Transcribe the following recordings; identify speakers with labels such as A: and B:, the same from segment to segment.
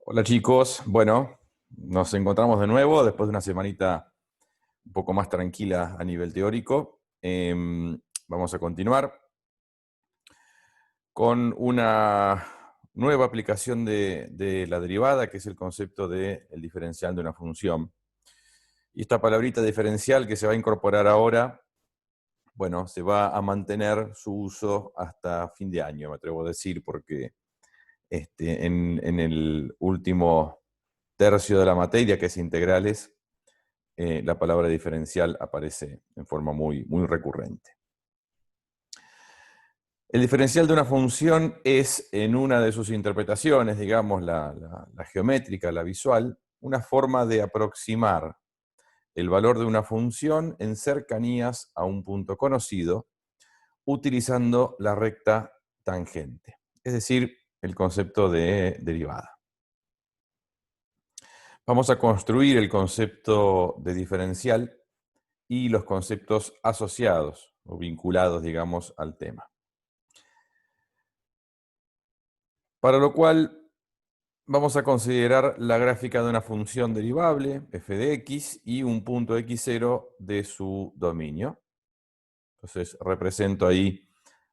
A: Hola chicos, bueno, nos encontramos de nuevo después de una semanita un poco más tranquila a nivel teórico. Vamos a continuar con una nueva aplicación de la derivada, que es el concepto del diferencial de una función. Y esta palabrita diferencial que se va a incorporar ahora, bueno, se va a mantener su uso hasta fin de año, me atrevo a decir, porque en el último tercio de la materia, que es integrales, la palabra diferencial aparece en forma muy recurrente. El diferencial de una función es, en una de sus interpretaciones, digamos, la geométrica, la visual, una forma de aproximar el valor de una función en cercanías a un punto conocido, utilizando la recta tangente, es decir, el concepto de derivada. Vamos a construir el concepto de diferencial y los conceptos asociados o vinculados, digamos, al tema. Para lo cual vamos a considerar la gráfica de una función derivable, f de x, y un punto x0 de su dominio. Entonces represento ahí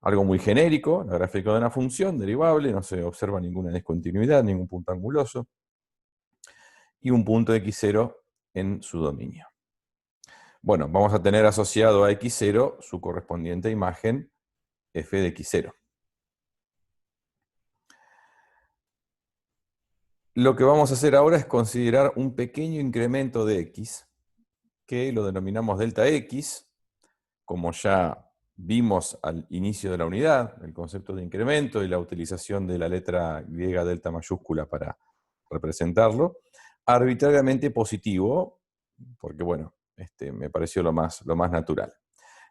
A: algo muy genérico, la gráfica de una función derivable, no se observa ninguna discontinuidad, ningún punto anguloso, y un punto x0 en su dominio. Bueno, vamos a tener asociado a x0 su correspondiente imagen f de x0. Lo que vamos a hacer ahora es considerar un pequeño incremento de x, que lo denominamos delta x, como ya vimos al inicio de la unidad, el concepto de incremento y la utilización de la letra griega delta mayúscula para representarlo, arbitrariamente positivo, porque bueno, me pareció lo más natural.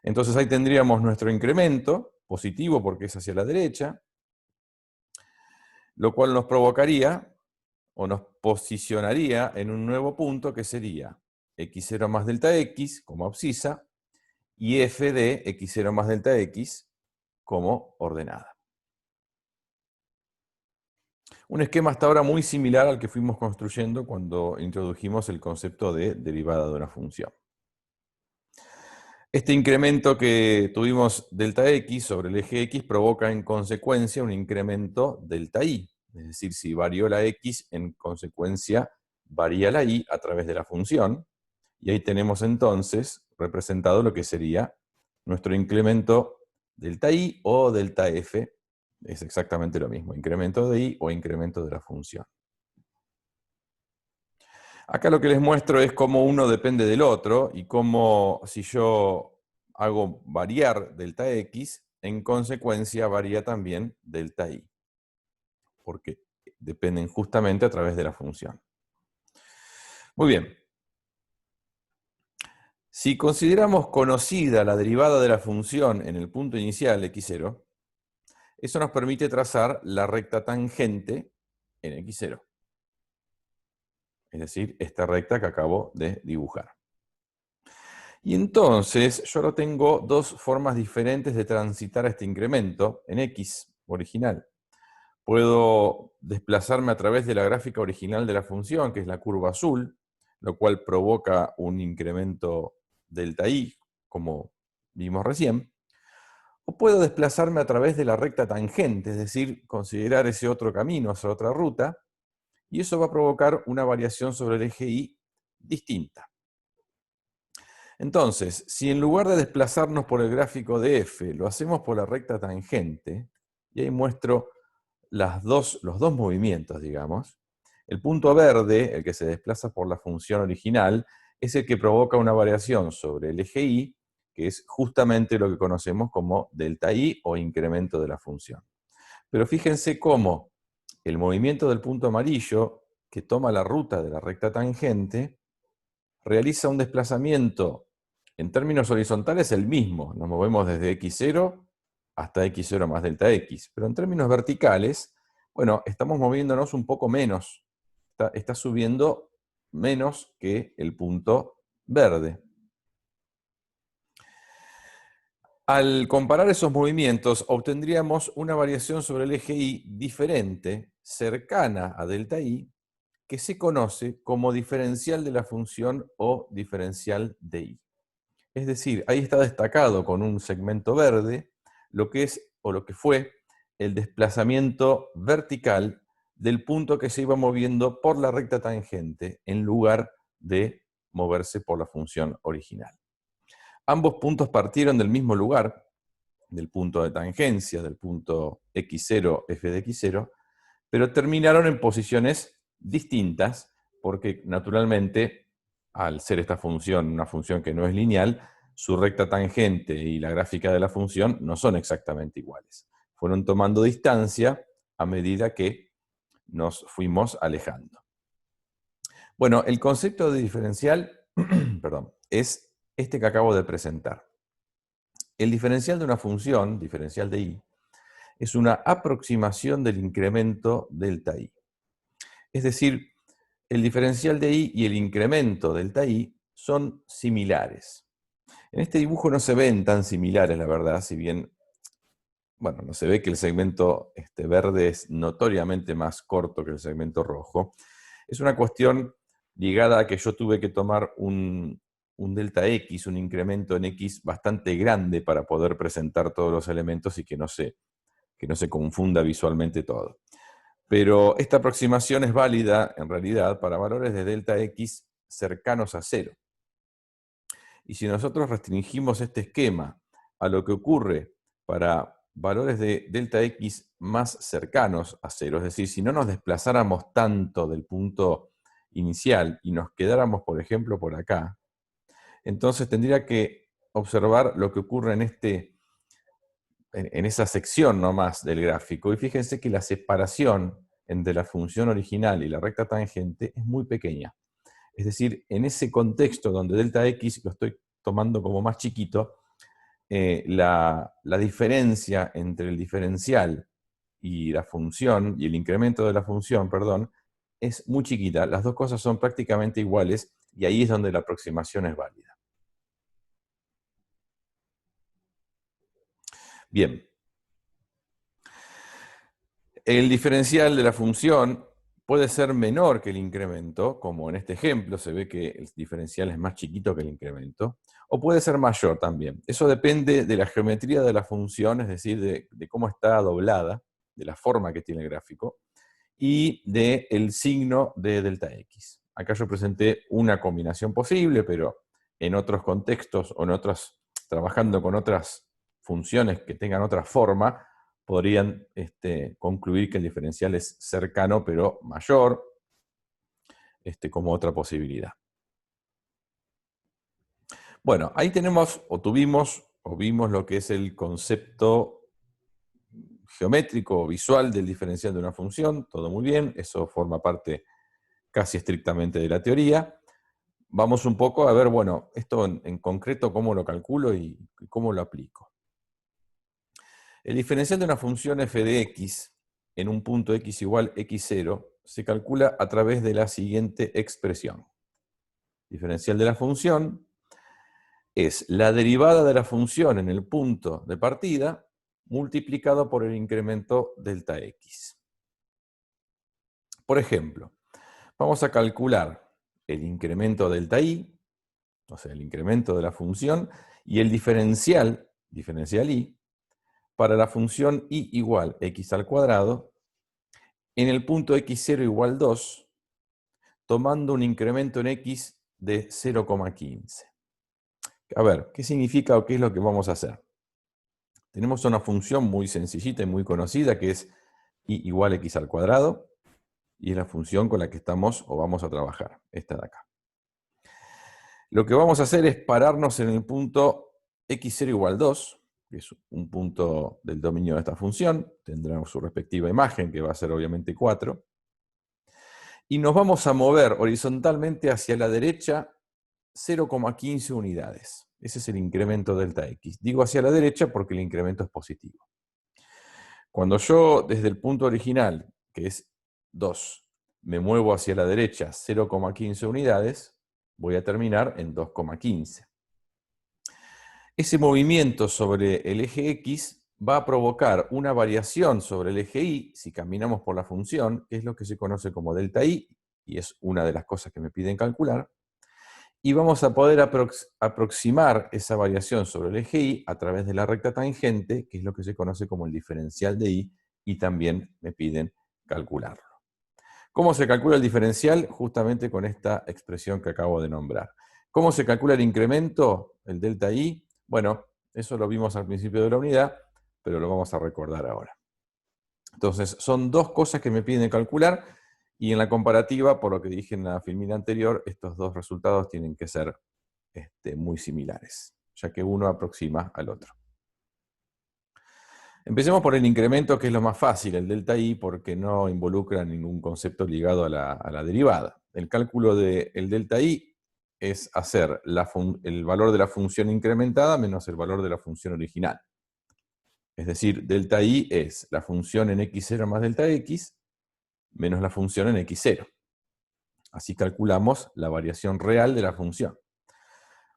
A: Entonces ahí tendríamos nuestro incremento, positivo porque es hacia la derecha, lo cual nos provocaría o nos posicionaría en un nuevo punto que sería x0 más delta x como abscisa y f de x0 más delta x como ordenada. Un esquema hasta ahora muy similar al que fuimos construyendo cuando introdujimos el concepto de derivada de una función. Este incremento que tuvimos delta x sobre el eje x provoca en consecuencia un incremento delta y. Es decir, si varió la x, en consecuencia varía la y a través de la función. Y ahí tenemos entonces representado lo que sería nuestro incremento delta y o delta f. Es exactamente lo mismo, incremento de y o incremento de la función. Acá lo que les muestro es cómo uno depende del otro y cómo si yo hago variar delta x, en consecuencia varía también delta y, porque dependen justamente a través de la función. Muy bien. Si consideramos conocida la derivada de la función en el punto inicial x0, eso nos permite trazar la recta tangente en x0. Es decir, esta recta que acabo de dibujar. Y entonces yo ahora tengo dos formas diferentes de transitar este incremento en x original. Puedo desplazarme a través de la gráfica original de la función, que es la curva azul, lo cual provoca un incremento delta y, como vimos recién. O puedo desplazarme a través de la recta tangente, es decir, considerar ese otro camino, esa otra ruta, y eso va a provocar una variación sobre el eje y distinta. Entonces, si en lugar de desplazarnos por el gráfico de f, lo hacemos por la recta tangente, y ahí muestro los dos movimientos, digamos, el punto verde, el que se desplaza por la función original, es el que provoca una variación sobre el eje y, que es justamente lo que conocemos como delta y o incremento de la función. Pero fíjense cómo el movimiento del punto amarillo, que toma la ruta de la recta tangente, realiza un desplazamiento en términos horizontales el mismo. Nos movemos desde x0 hasta x0 más delta x. Pero en términos verticales, bueno, estamos moviéndonos un poco menos. Está subiendo menos que el punto verde. Al comparar esos movimientos, obtendríamos una variación sobre el eje y diferente, cercana a delta y, que se conoce como diferencial de la función o diferencial de y. Es decir, ahí está destacado con un segmento verde lo que es o lo que fue el desplazamiento vertical del punto que se iba moviendo por la recta tangente en lugar de moverse por la función original. Ambos puntos partieron del mismo lugar, del punto de tangencia, del punto x0, f de x0, pero terminaron en posiciones distintas, porque naturalmente, al ser esta función una función que no es lineal, su recta tangente y la gráfica de la función no son exactamente iguales. Fueron tomando distancia a medida que nos fuimos alejando. Bueno, el concepto de diferencial perdón, es este que acabo de presentar. El diferencial de una función, diferencial de y, es una aproximación del incremento delta i. Es decir, el diferencial de i y el incremento delta i son similares. En este dibujo no se ven tan similares, la verdad, si bien, bueno, no se ve que el segmento verde es notoriamente más corto que el segmento rojo. Es una cuestión ligada a que yo tuve que tomar un delta x, un incremento en x bastante grande para poder presentar todos los elementos y que no se confunda visualmente todo. Pero esta aproximación es válida, en realidad, para valores de delta x cercanos a 0. Y si nosotros restringimos este esquema a lo que ocurre para valores de delta x más cercanos a 0, es decir, si no nos desplazáramos tanto del punto inicial y nos quedáramos, por ejemplo, por acá, entonces tendría que observar lo que ocurre en esa sección nomás del gráfico. Y fíjense que la separación entre la función original y la recta tangente es muy pequeña. Es decir, en ese contexto donde delta x lo estoy tomando como más chiquito, la diferencia entre el diferencial y la función, y el incremento de la función, perdón, es muy chiquita. Las dos cosas son prácticamente iguales y ahí es donde la aproximación es válida. Bien. El diferencial de la función puede ser menor que el incremento, como en este ejemplo se ve que el diferencial es más chiquito que el incremento, o puede ser mayor también. Eso depende de la geometría de la función, es decir, de cómo está doblada, de la forma que tiene el gráfico, y del signo de delta x. Acá yo presenté una combinación posible, pero en otros contextos o trabajando con otras funciones que tengan otra forma, podrían concluir que el diferencial es cercano pero mayor, como otra posibilidad. Bueno, ahí tenemos, o vimos lo que es el concepto geométrico o visual del diferencial de una función, todo muy bien, eso forma parte casi estrictamente de la teoría. Vamos un poco a ver, bueno, esto en concreto cómo lo calculo y cómo lo aplico. El diferencial de una función f de x en un punto x igual x0 se calcula a través de la siguiente expresión. Diferencial de la función es la derivada de la función en el punto de partida multiplicado por el incremento delta x. Por ejemplo, vamos a calcular el incremento delta i, o sea, el incremento de la función, y el diferencial i, para la función y igual x al cuadrado en el punto x0 igual 2, tomando un incremento en x de 0,15. A ver, ¿qué significa o qué es lo que vamos a hacer? Tenemos una función muy sencillita y muy conocida que es y igual x al cuadrado, y es la función con la que estamos o vamos a trabajar, esta de acá. Lo que vamos a hacer es pararnos en el punto x0 igual 2, que es un punto del dominio de esta función, tendrá su respectiva imagen, que va a ser obviamente 4, y nos vamos a mover horizontalmente hacia la derecha 0,15 unidades. Ese es el incremento delta x. Digo hacia la derecha porque el incremento es positivo. Cuando yo, desde el punto original, que es 2, me muevo hacia la derecha 0,15 unidades, voy a terminar en 2,15. Ese movimiento sobre el eje X va a provocar una variación sobre el eje Y, si caminamos por la función, que es lo que se conoce como delta Y, y es una de las cosas que me piden calcular, y vamos a poder aproximar esa variación sobre el eje Y a través de la recta tangente, que es lo que se conoce como el diferencial de Y, y también me piden calcularlo. ¿Cómo se calcula el diferencial? Justamente con esta expresión que acabo de nombrar. ¿Cómo se calcula el incremento, el delta I? Bueno, eso lo vimos al principio de la unidad, pero lo vamos a recordar ahora. Entonces, son dos cosas que me piden calcular, y en la comparativa, por lo que dije en la filmina anterior, estos dos resultados tienen que ser muy similares, ya que uno aproxima al otro. Empecemos por el incremento, que es lo más fácil, el delta I, porque no involucra ningún concepto ligado a la derivada. El cálculo del delta I es hacer el valor de la función incrementada menos el valor de la función original. Es decir, delta I es la función en x0 más delta x menos la función en x0. Así calculamos la variación real de la función.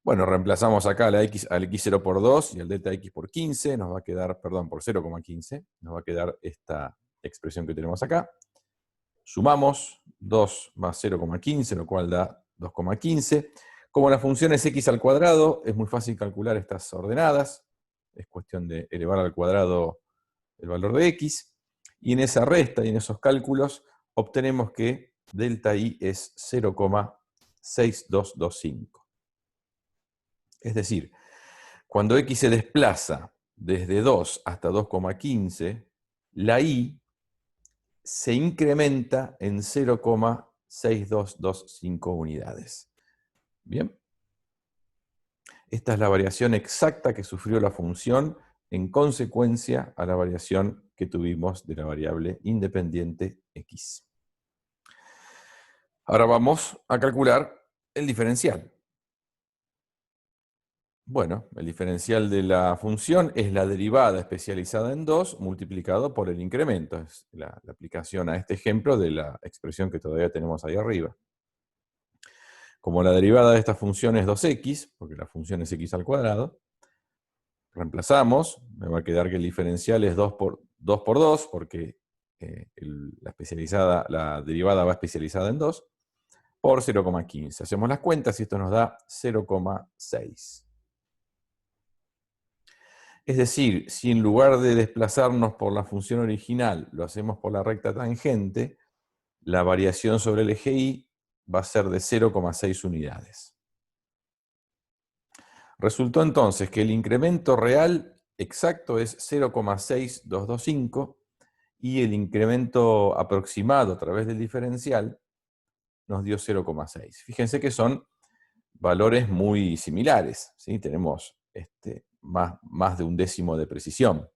A: Bueno, reemplazamos acá al x0 por 2 y al delta x por 15, nos va a quedar, perdón, por 0,15, nos va a quedar esta expresión que tenemos acá. Sumamos 2 más 0,15, lo cual da 2,15. Como la función es x al cuadrado, es muy fácil calcular estas ordenadas. Es cuestión de elevar al cuadrado el valor de x. Y en esa resta y en esos cálculos obtenemos que delta I es 0,6225. Es decir, cuando x se desplaza desde 2 hasta 2,15, la I se incrementa en 0,6225 unidades. ¿Bien? Esta es la variación exacta que sufrió la función en consecuencia a la variación que tuvimos de la variable independiente x. Ahora vamos a calcular el diferencial. Bueno, el diferencial de la función es la derivada especializada en 2 multiplicado por el incremento. Es la aplicación a este ejemplo de la expresión que todavía tenemos ahí arriba. Como la derivada de esta función es 2x, porque la función es x al cuadrado, reemplazamos, me va a quedar que el diferencial es 2 por 2, porque la derivada va especializada en 2, por 0,15. Hacemos las cuentas y esto nos da 0,6. Es decir, si en lugar de desplazarnos por la función original lo hacemos por la recta tangente, la variación sobre el eje Y va a ser de 0,6 unidades. Resultó entonces que el incremento real exacto es 0,6225 y el incremento aproximado a través del diferencial nos dio 0,6. Fíjense que son valores muy similares, ¿sí? Tenemos más de un décimo de precisión.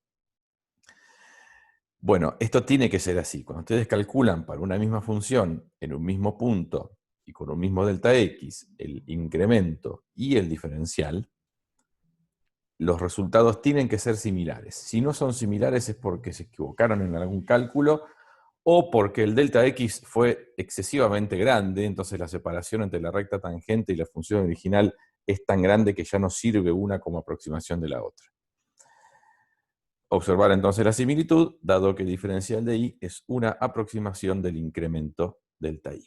A: Bueno, esto tiene que ser así. Cuando ustedes calculan para una misma función en un mismo punto y con un mismo delta x, el incremento y el diferencial, los resultados tienen que ser similares. Si no son similares es porque se equivocaron en algún cálculo o porque el delta x fue excesivamente grande, entonces la separación entre la recta tangente y la función original es tan grande que ya no sirve una como aproximación de la otra. Observar entonces la similitud, dado que el diferencial de y es una aproximación del incremento delta i.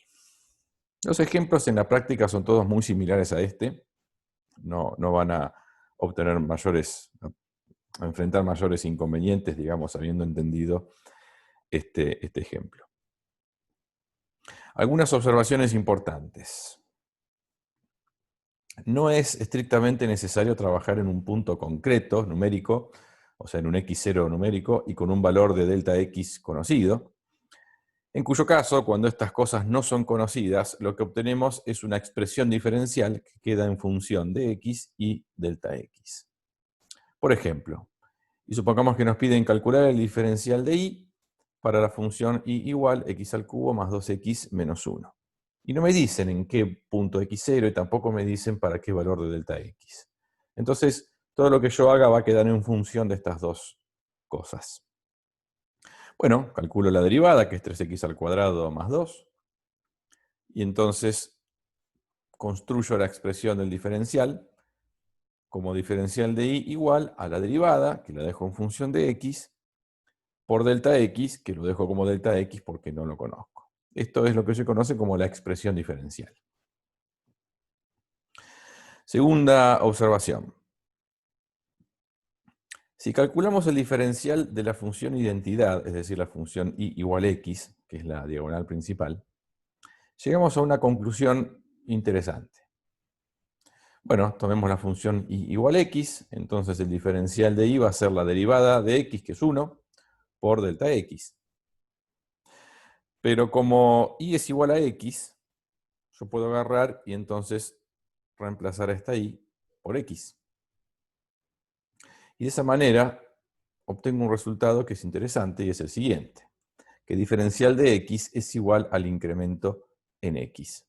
A: Los ejemplos en la práctica son todos muy similares a este. No van a obtener a enfrentar mayores inconvenientes, digamos, habiendo entendido este ejemplo. Algunas observaciones importantes. No es estrictamente necesario trabajar en un punto concreto, numérico, o sea, en un x0 numérico, y con un valor de delta x conocido, en cuyo caso, cuando estas cosas no son conocidas, lo que obtenemos es una expresión diferencial que queda en función de x y delta x. Por ejemplo, y supongamos que nos piden calcular el diferencial de y para la función y igual x al cubo más 2x menos 1. Y no me dicen en qué punto x0 y tampoco me dicen para qué valor de delta x. Entonces, todo lo que yo haga va a quedar en función de estas dos cosas. Bueno, calculo la derivada, que es 3x al cuadrado más 2. Y entonces construyo la expresión del diferencial como diferencial de y igual a la derivada, que la dejo en función de x, por delta x, que lo dejo como delta x porque no lo conozco. Esto es lo que se conoce como la expresión diferencial. Segunda observación. Si calculamos el diferencial de la función identidad, es decir, la función y igual x, que es la diagonal principal, llegamos a una conclusión interesante. Bueno, tomemos la función y igual x, entonces el diferencial de y va a ser la derivada de x, que es 1, por delta x. Pero como y es igual a x, yo puedo agarrar y entonces reemplazar a esta y por x. Y de esa manera obtengo un resultado que es interesante y es el siguiente, que diferencial de x es igual al incremento en x.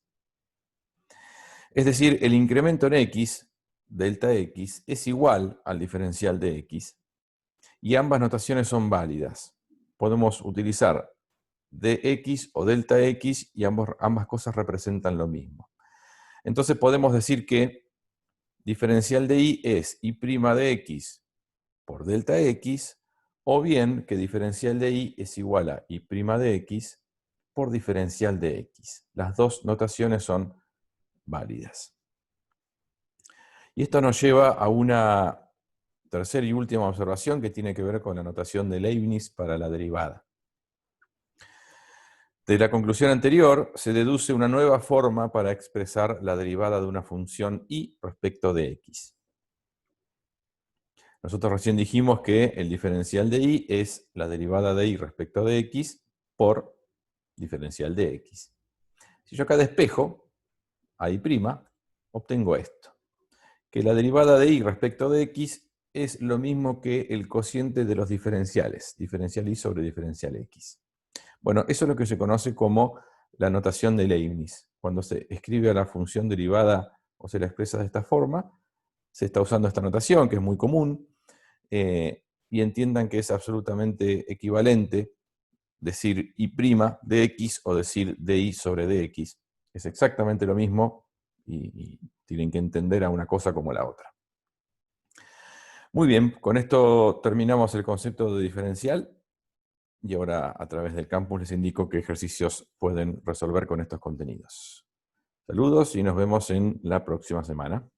A: Es decir, el incremento en x, delta x, es igual al diferencial de x, y ambas notaciones son válidas. Podemos utilizar dx o delta x y ambas cosas representan lo mismo. Entonces podemos decir que diferencial de y es y' de x por delta x, o bien que diferencial de y es igual a y' de x por diferencial de x. Las dos notaciones son válidas. Y esto nos lleva a una tercera y última observación que tiene que ver con la notación de Leibniz para la derivada. De la conclusión anterior se deduce una nueva forma para expresar la derivada de una función y respecto de x. Nosotros recién dijimos que el diferencial de y es la derivada de y respecto de x por diferencial de x. Si yo acá despejo a y', obtengo esto, que la derivada de y respecto de x es lo mismo que el cociente de los diferenciales, diferencial y sobre diferencial x. Bueno, eso es lo que se conoce como la notación de Leibniz. Cuando se escribe a la función derivada o se la expresa de esta forma, se está usando esta notación, que es muy común, y entiendan que es absolutamente equivalente decir y' de x o decir dy sobre dx. Es exactamente lo mismo y tienen que entender a una cosa como la otra. Muy bien, con esto terminamos el concepto de diferencial y ahora a través del campus les indico qué ejercicios pueden resolver con estos contenidos. Saludos y nos vemos en la próxima semana.